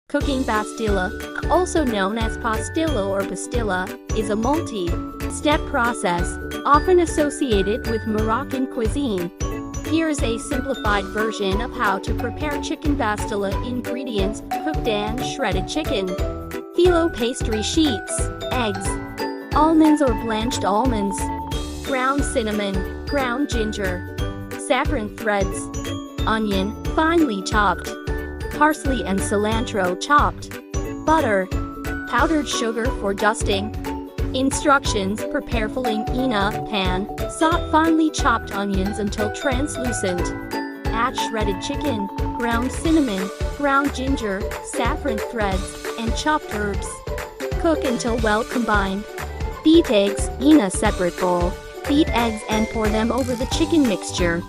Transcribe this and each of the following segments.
Cooking Basstilla, also known as pastillo or Basstilla, is a multi-step process, often associated with Moroccan cuisine. Here's a simplified version of how to prepare chicken Basstilla. Ingredients: cooked and shredded chicken, phyllo pastry sheets, eggs, almonds or blanched almonds, ground cinnamon, ground ginger, saffron threads, onion, finely chopped, parsley and cilantro chopped, butter, powdered sugar for dusting. Instructions: prepare filling in a pan, saute finely chopped onions until translucent. Add shredded chicken, ground cinnamon, ground ginger, saffron threads, and chopped herbs. Cook until well combined. Beat eggs in a separate bowl. Beat eggs and pour them over the chicken mixture.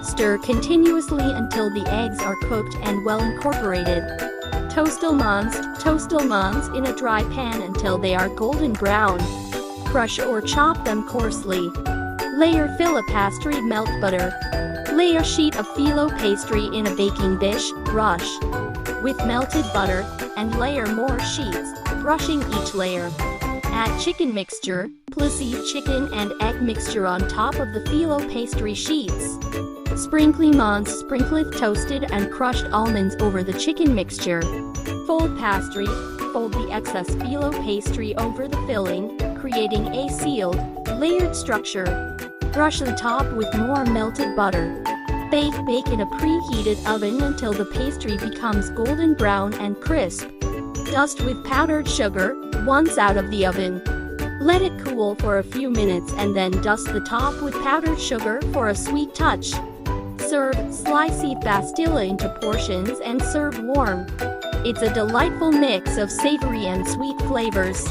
Stir continuously until the eggs are cooked and well incorporated. Toast almonds in a dry pan until they are golden brown. Crush or chop them coarsely. Layer phyllo pastry, melt butter. Layer sheet of phyllo pastry in a baking dish, brush with melted butter, and layer more sheets, brushing each layer. Add chicken mixture, placed chicken and egg mixture on top of the phyllo pastry sheets. Sprinkle toasted and crushed almonds over the chicken mixture. Fold the excess phyllo pastry over the filling, creating a sealed, layered structure. Brush the top with more melted butter. Bake in a preheated oven until the pastry becomes golden brown and crisp. Dust with powdered sugar once out of the oven. Let it cool for a few minutes and then dust the top with powdered sugar for a sweet touch. Serve. Slice Basstilla into portions and serve warm. It's a delightful mix of savory and sweet flavors.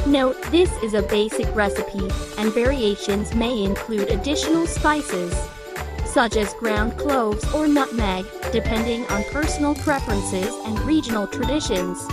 Note: this is a basic recipe, and variations may include additional spices, such as ground cloves or nutmeg, depending on personal preferences and regional traditions.